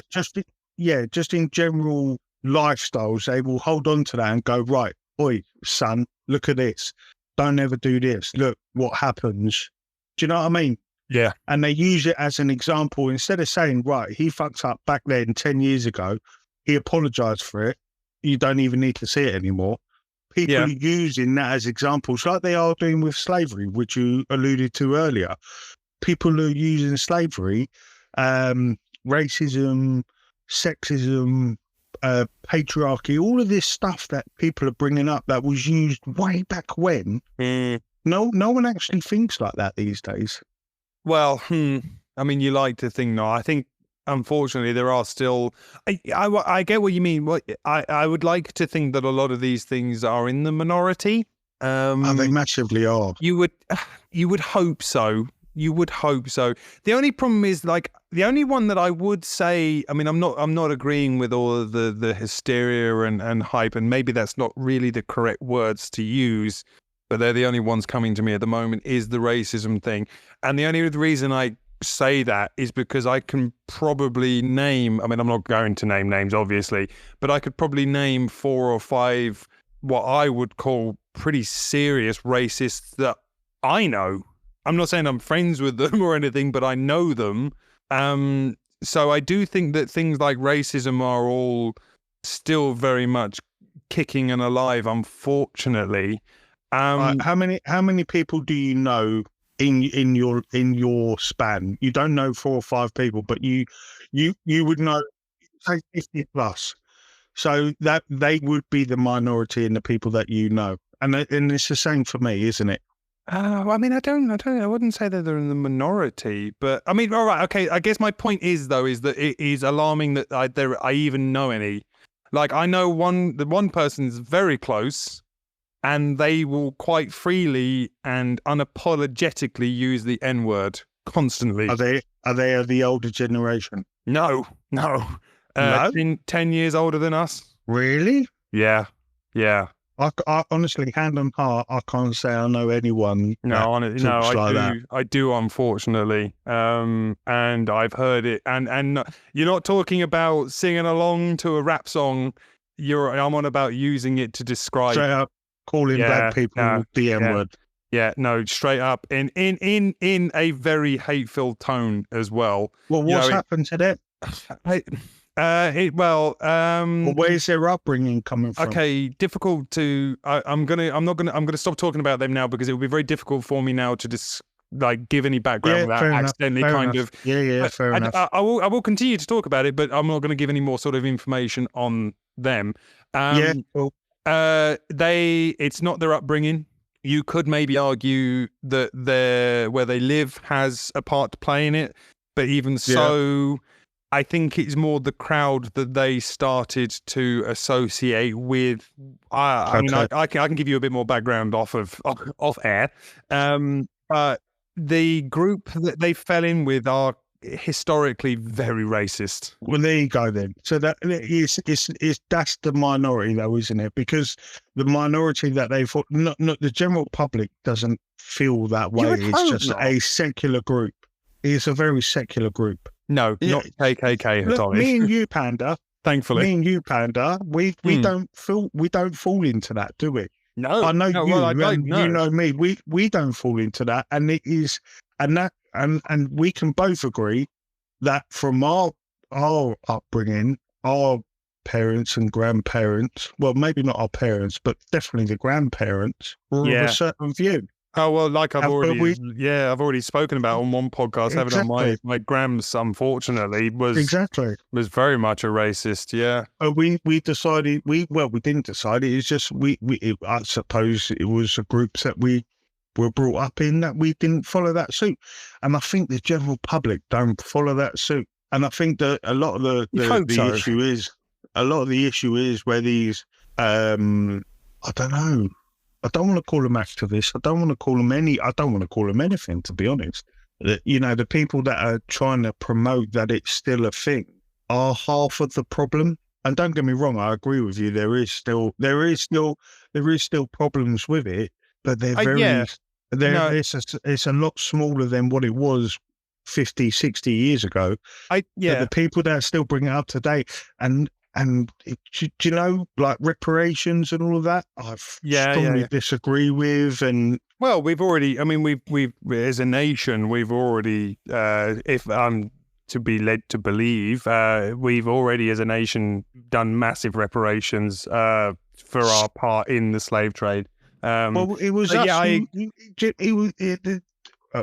just in general lifestyles, they will hold on to that and go, right, oi, son, look at this. Don't ever do this. Look what happens. Do you know what I mean? Yeah. And they use it as an example instead of saying, right, he fucked up back then 10 years ago. He apologized for it. You don't even need to see it anymore. People are using that as examples like they are doing with slavery, which you alluded to earlier. People are using slavery, racism, sexism, patriarchy, all of this stuff that people are bringing up that was used way back when. No one actually thinks like that these days. Well, I mean, you like to think no. I think, unfortunately, there are still. I get what you mean. I would like to think that a lot of these things are in the minority. They massively are. You would hope so. You would hope so. The only problem is, like, the only one that I would say, I mean, I'm not agreeing with all of the hysteria and hype, and maybe that's not really the correct words to use, but they're the only ones coming to me at the moment, is the racism thing. And the only reason I say that is because I can probably name, I mean, I'm not going to name names, obviously, but I could probably name 4 or 5 what I would call pretty serious racists that I know. I'm not saying I'm friends with them or anything, but I know them. So I do think that things like racism are all still very much kicking and alive, unfortunately. How many people do you know in your span? You don't know 4 or 5 people, but you would know say 50 plus. So that they would be the minority in the people that you know. And it's the same for me, isn't it? I mean, I wouldn't say that they're in the minority, but I mean, all right, okay. I guess my point is that it is alarming that I even know any. Like, I know the one person's very close, and they will quite freely and unapologetically use the N-word constantly. Are they of the older generation? No. No? 10 years older than us. Really? Yeah. I honestly, hand on heart, I can't say I know anyone. I do, unfortunately. And I've heard it. And you're not talking about singing along to a rap song. I'm on about using it to describe. Straight up calling black people the N-word. Yeah, no, straight up in a very hateful tone as well. Well, what's happened to that? Well, where's their upbringing coming from? Okay, difficult to. I'm gonna stop talking about them now, because it would be very difficult for me now to just give any background without accidentally fair enough. I will continue to talk about it, but I'm not going to give any more sort of information on them. Cool. It's not their upbringing. You could maybe argue that where they live has a part to play in it, but even so, I think it's more the crowd that they started to associate with. I mean, I can give you a bit more background off air. The group that they fell in with are historically very racist. Well, there you go then. So that's the minority though, isn't it? Because the minority that they thought, not the general public doesn't feel that way. It's just a secular group. It's a very secular group. No, not KKK. Look, me and you, Panda. Thankfully, me and you, Panda. We don't fall into that, do we? No, I know you. Well, you know me. We don't fall into that, and it is, and we can both agree that from our upbringing, our parents and grandparents, well, maybe not our parents, but definitely the grandparents, were of a certain view. Oh, well, like I've already spoken about on one podcast, haven't I? My grams, unfortunately, was very much a racist, yeah. We decided, we didn't decide, it was just, I suppose it was a group that we were brought up in that we didn't follow that suit. And I think the general public don't follow that suit. And I think that a lot of the issue is where these, I don't know, I don't want to call them activists. I don't want to call them anything, to be honest. The people that are trying to promote that it's still a thing are half of the problem. And don't get me wrong, I agree with you. There is still problems with it, but they're it's a lot smaller than what it was 50, 60 years ago. The people that still bring it up today, and do you know, like reparations and all of that, I strongly disagree with. And well, we've as a nation, we've already, if I'm to be led to believe, we've already as a nation done massive reparations for our part in the slave trade. Well, it was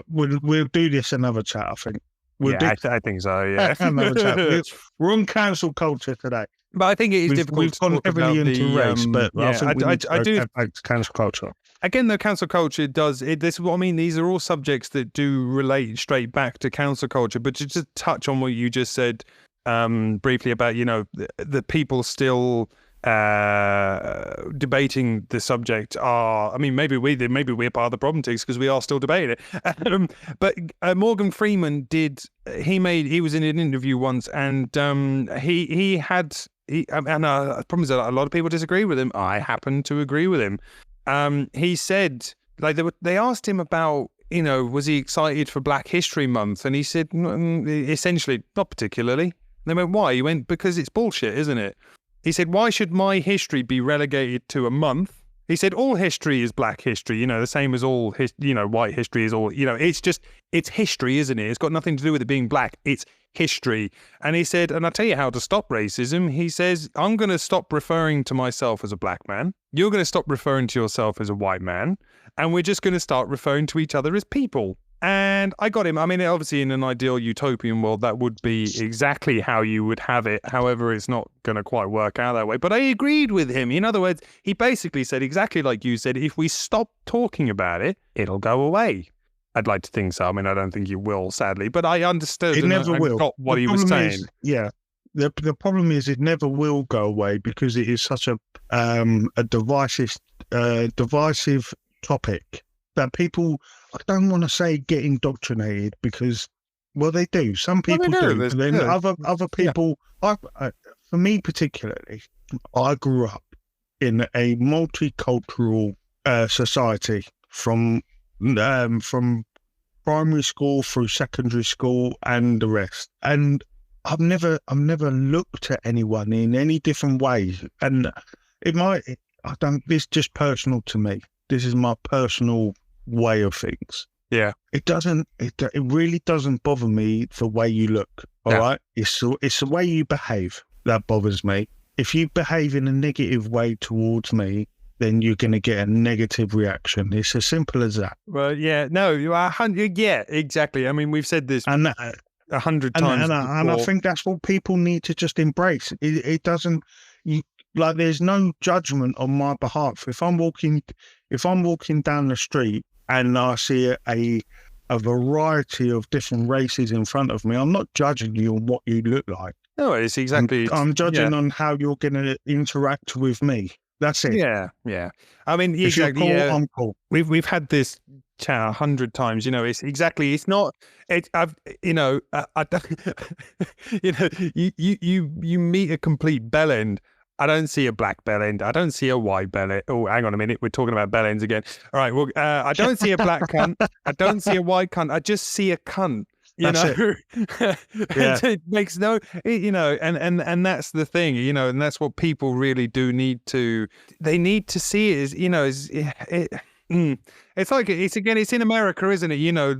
we'll do this another chat, I think. I think so, yeah. Another chat. We're on cancel culture today. But I think it is difficult we've to gone talk heavily about into race, but I think I do back to cancel culture. Again, though, cancel culture this is what I mean. These are all subjects that do relate straight back to cancel culture. But to just touch on what you just said briefly about, the people still debating the subject are, I mean, maybe we're part of the problem, Tigs, because we are still debating it. But Morgan Freeman he was in an interview once, and the problem is that a lot of people disagree with him. I happen to agree with him. He said, they asked him about, was he excited for Black History Month? And he said, essentially, not particularly. They went, why? He went, because it's bullshit, isn't it? He said, why should my history be relegated to a month? He said, all history is Black history, the same as all, white history is all, it's history, isn't it? It's got nothing to do with it being Black. It's history. And he said, and I'll tell you how to stop racism. He says, I'm going to stop referring to myself as a Black man. You're going to stop referring to yourself as a white man. And we're just going to start referring to each other as people. And I got him. I mean, obviously, in an ideal utopian world, that would be exactly how you would have it. However, it's not going to quite work out that way. But I agreed with him. In other words, he basically said exactly like you said, if we stop talking about it, it'll go away. I'd like to think so. I mean, I don't think it will, sadly. But I understood It and never I will. got what The he was problem saying. is, yeah. The problem is it never will go away because it is such a divisive topic that people, I don't want to say get indoctrinated because, well, they do. Some Well, they people do. do. There's- But then yeah. other people, for me particularly, I grew up in a multicultural society from primary school through secondary school and the rest. And I've never looked at anyone in any different way. And this is just personal to me. This is my personal way of things. Yeah. It really doesn't bother me the way you look. All right. It's the way you behave that bothers me. If you behave in a negative way towards me, then you're going to get a negative reaction. It's as simple as that. Well, yeah. No, you are 100. Yeah, exactly. I mean, we've said this And 100 times and I before. think that's what people need to just embrace. It doesn't, like, there's no judgment on my behalf. If I'm walking down the street and I see a variety of different races in front of me, I'm not judging you on what you look like. No, it's exactly. I'm judging on how you're going to interact with me. That's it. Yeah, yeah. I mean, If exactly. you're cool, Yeah. I'm cool. We've had this chat 100 times. You know, it's exactly. It's not. I've. You know. I don't. You know. You meet a complete bellend. I don't see a black bellend. I don't see a white bellend. Oh, hang on a minute. We're talking about bellends again. All right. Well, I don't see a black cunt. I don't see a white cunt. I just see a cunt. You That's know, Yeah. It makes no, you know, and that's the thing, you know, and that's what people really do need to. They need to see it as, you know, it's like it's in America, isn't it? You know,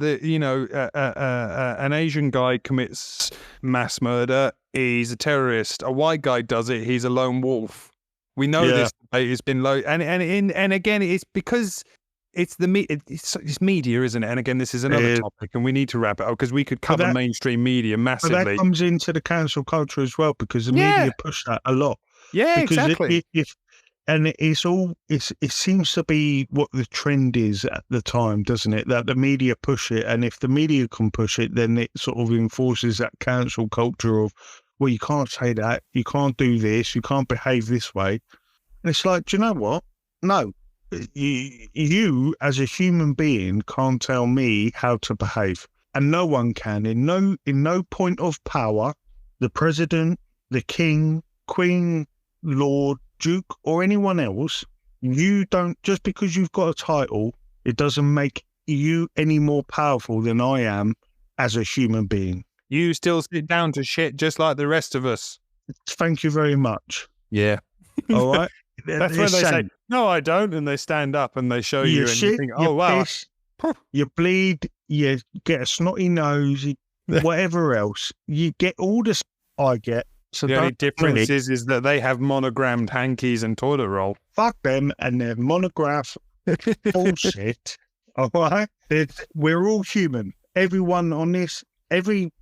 an Asian guy commits mass murder, he's a terrorist. A white guy does it, he's a lone wolf. We know this debate has been low, and again, it's because. It's it's media, isn't it? And again, this is another topic, and we need to wrap it up because we could cover mainstream media massively. But that comes into the cancel culture as well because the media push that a lot. Yeah, because exactly. It seems to be what the trend is at the time, doesn't it? That the media push it, and if the media can push it, then it sort of enforces that cancel culture of, well, you can't say that, you can't do this, you can't behave this way. And it's like, do you know what? No. You as a human being can't tell me how to behave, and no one can. In no point of power, the president, the king, queen, lord, duke, or anyone else, you don't, just because you've got a title, it doesn't make you any more powerful than I am as a human being. You still sit down to shit just like the rest of us. Thank you very much. Yeah. All right. That's when they say, no, I don't. And they stand up and they show you and shit, you think, oh, wow. Piss, you bleed, you get a snotty nose, whatever else. You get all the I get. So the only difference is that they have monogrammed hankies and toilet roll. Fuck them and their monograph bullshit. All right? We're all human. Everyone on this, every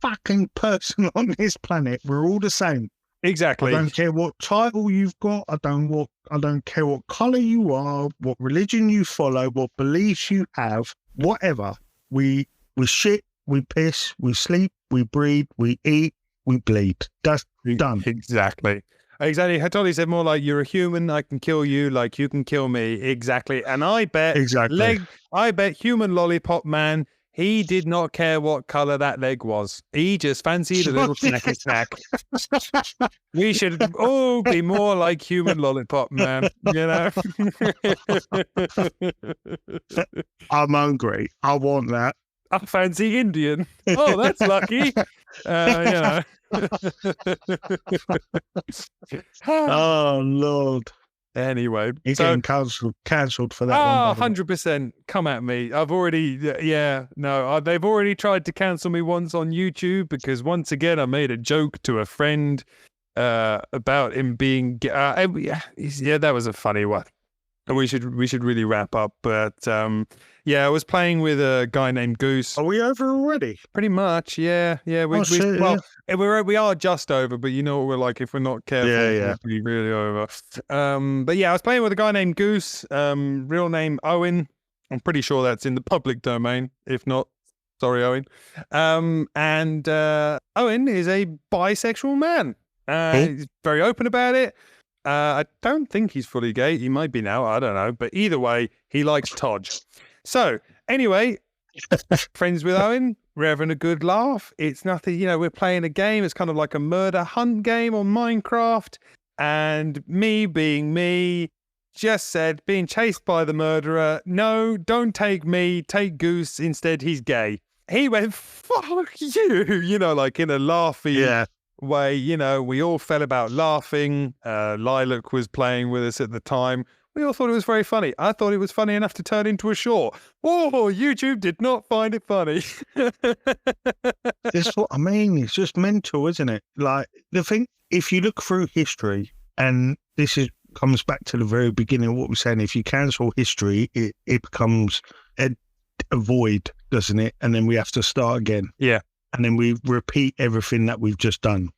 fucking person on this planet, we're all the same. Exactly. I don't care what title you've got. I don't care what colour you are, what religion you follow, what beliefs you have, whatever. We shit, we piss, we sleep, we breathe, we eat, we bleed. That's done. Exactly. Hattori said more like, you're a human, I can kill you like you can kill me. Exactly. And I bet human lollipop man, he did not care what colour that leg was. He just fancied a little snacky snack. We should all be more like human lollipop man, you know? I'm hungry. I want that. I fancy Indian. Oh, that's lucky. You know. Oh, Lord. Anyway, You're getting cancelled for that one. 100%. Come at me. I've already, they've already tried to cancel me once on YouTube because once again, I made a joke to a friend about him being, that was a funny one. And we should really wrap up. But yeah, I was playing with a guy named Goose. Are we over already? Pretty much, yeah. We are just over, but you know what we're like if we're not careful. Yeah. We'll be really over. But yeah, I was playing with a guy named Goose. Real name Owen. I'm pretty sure that's in the public domain. If not, sorry, Owen. And Owen is a bisexual man. He's very open about it. I don't think he's fully gay. He might be now. I don't know. But either way, he likes Todge. So anyway, friends with Owen. We're having a good laugh. It's nothing, we're playing a game. It's kind of like a murder hunt game on Minecraft. And me being me, just said, being chased by the murderer, no, don't take me, take Goose. Instead, he's gay. He went, fuck you, like in a laughy way. We all fell about laughing. Lilac was playing with us at the time. We all thought it was very funny. I thought it was funny enough to turn into a short. Oh, YouTube did not find it funny. That's what I mean. It's just mental, isn't it? Like, the thing, if you look through history, and this comes back to the very beginning of what we're saying, if you cancel history, it becomes a void, doesn't it? And then we have to start again. Yeah. And then we repeat everything that we've just done.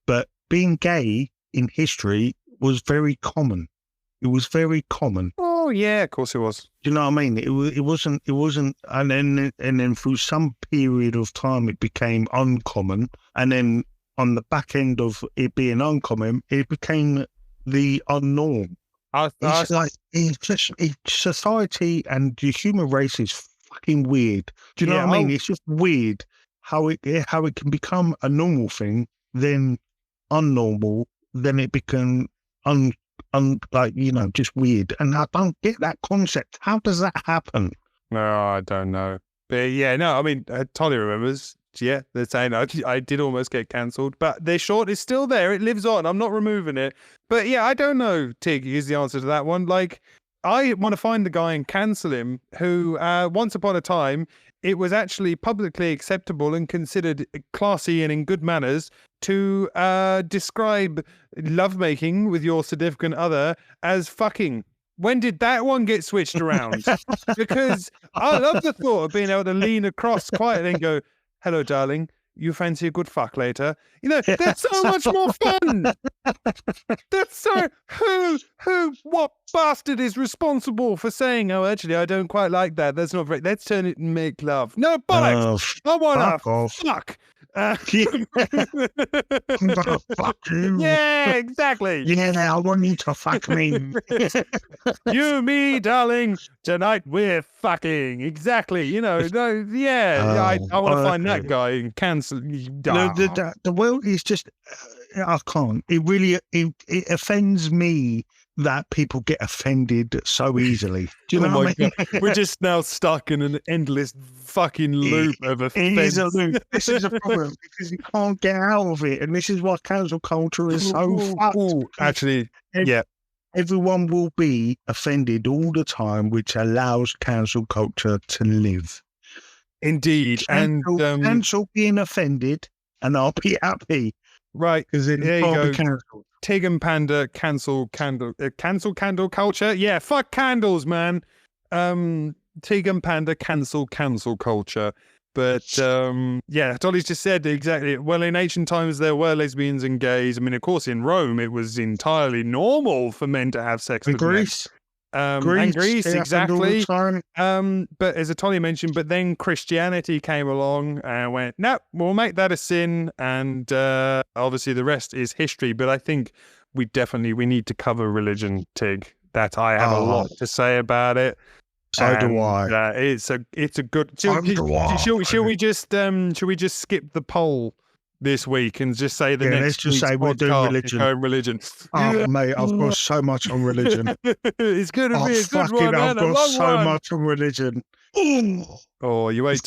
But being gay in history was very common. It was very common. Oh yeah, of course it was. Do you know what I mean? It wasn't, and then through some period of time it became uncommon, and then on the back end of it being uncommon, it became the unnorm. Society and the human race is fucking weird. Do you know what I mean? It's just weird how it can become a normal thing, then unnormal, then it become just weird. And I don't get that concept. How does that happen? No, I don't know. But yeah, no, I mean, Tolly remembers. Yeah, they're saying I did almost get cancelled, but their short is still there. It lives on. I'm not removing it. But yeah, I don't know, Tig, is the answer to that one. Like, I want to find the guy and cancel him who, once upon a time, it was actually publicly acceptable and considered classy and in good manners to describe lovemaking with your significant other as fucking. When did that one get switched around? Because I love the thought of being able to lean across quietly and go, hello, darling, you fancy a good fuck later? That's so much more fun. That's so, what bastard is responsible for saying, oh, actually, I don't quite like that. That's not very, let's turn it and make love. No, bollocks. I want to fuck. I'm gonna fuck you. Yeah, exactly. Yeah, I want you to fuck me. You, me, darling. Tonight we're fucking. Exactly. I want to find that guy and cancel. The world is just. I can't. It really. It offends me that people get offended so easily. Do you know what I mean? We're just now stuck in an endless fucking loop of offense. It is a loop. This is a problem because you can't get out of it, and this is why cancel culture is so fucked. Actually, yeah. Everyone will be offended all the time, which allows cancel culture to live. Indeed. Cancel being offended, and I'll be happy. Right. Because then there you go. Cancelled. Tig and Panda cancel candle culture. Yeah, fuck candles, man. Tig and Panda cancel culture. But yeah, Dolly's just said exactly. Well, in ancient times there were lesbians and gays. I mean, of course, in Rome it was entirely normal for men to have sex with Greece. And Greece, exactly. But as Tolly mentioned, but then Christianity came along and went, no, we'll make that a sin. And obviously the rest is history. But I think we need to cover religion, Tig. That I have a lot to say about it. So do I. It's a good. Should we just skip the poll this week and just say the next? Let's just say we're doing religion. Oh, mate, I've got so much on religion. It's going to be a good one, man. I've got so much on religion. Oh, you wait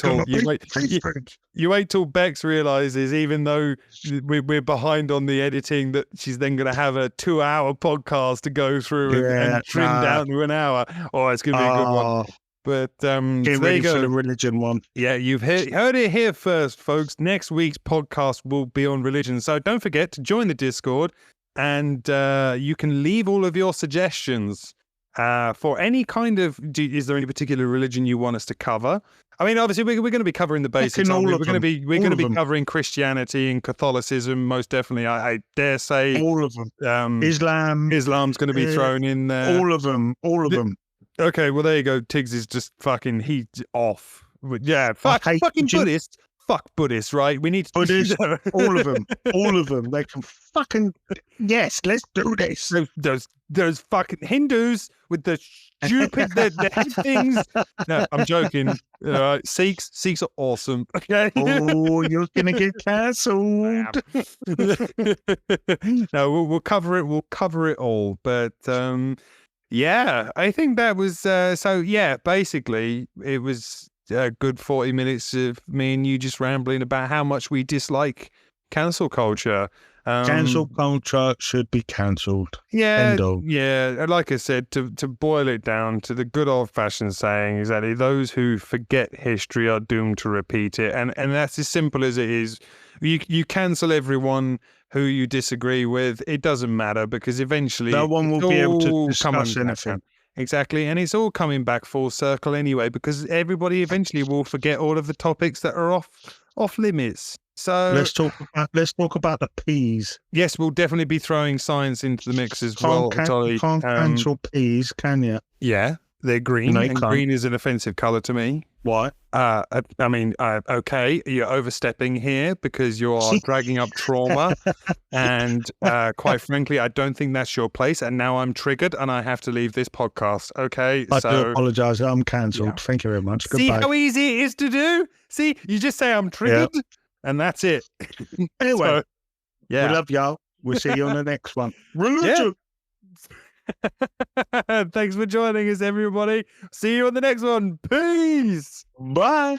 till Bex realizes, even though we're behind on the editing, that she's then going to have a 2-hour podcast to go through and trim down to an hour. Oh, it's going to be a good one. But get ready for the religion one. Yeah, you've heard it here first, folks. Next week's podcast will be on religion. So don't forget to join the Discord, and you can leave all of your suggestions. for any kind of, is there any particular religion you want us to cover? I mean, obviously, we're going to be covering the basics. all We're of going to them. be All of them. covering Christianity and Catholicism, most definitely. I dare say All of them. Islam's going to be thrown in there. All of them. All of them. Okay, well, there you go. Tiggs is just fucking, he's off. Yeah, fucking Buddhist. Fuck Buddhists, right? We need to... Buddhists, all of them. All of them. They can fucking... Yes, let's do this. Those fucking Hindus with the stupid the head things. No, I'm joking. Sikhs are awesome. Okay. Oh, you're gonna get cancelled. No, we'll cover it. We'll cover it all. But yeah, I think that was so. Yeah, basically, it was a good 40 minutes of me and you just rambling about how much we dislike cancel culture. Cancel culture should be cancelled. Yeah, yeah. Like I said, to boil it down to the good old-fashioned saying, exactly, those who forget history are doomed to repeat it, and that's as simple as it is. You cancel everyone who you disagree with. It doesn't matter because eventually no one will be able to discuss anything. Exactly, and it's all coming back full circle anyway because everybody eventually will forget all of the topics that are off limits. So let's talk about the peas. Yes, we'll definitely be throwing science into the mix as Can't cancel peas, can you? Yeah, they're green, and green is an offensive color to me. Why? I mean, okay, you're overstepping here because you are dragging up trauma, and quite frankly, I don't think that's your place. And now I'm triggered, and I have to leave this podcast. Okay, I do apologise. I'm cancelled. Yeah. Thank you very much. See how easy it is to do. See, you just say I'm triggered, and that's it. Anyway, so, yeah, we love y'all. We'll see you on the next one. Religion. Yeah. Thanks for joining us, everybody. See you on the next one. Peace. Bye.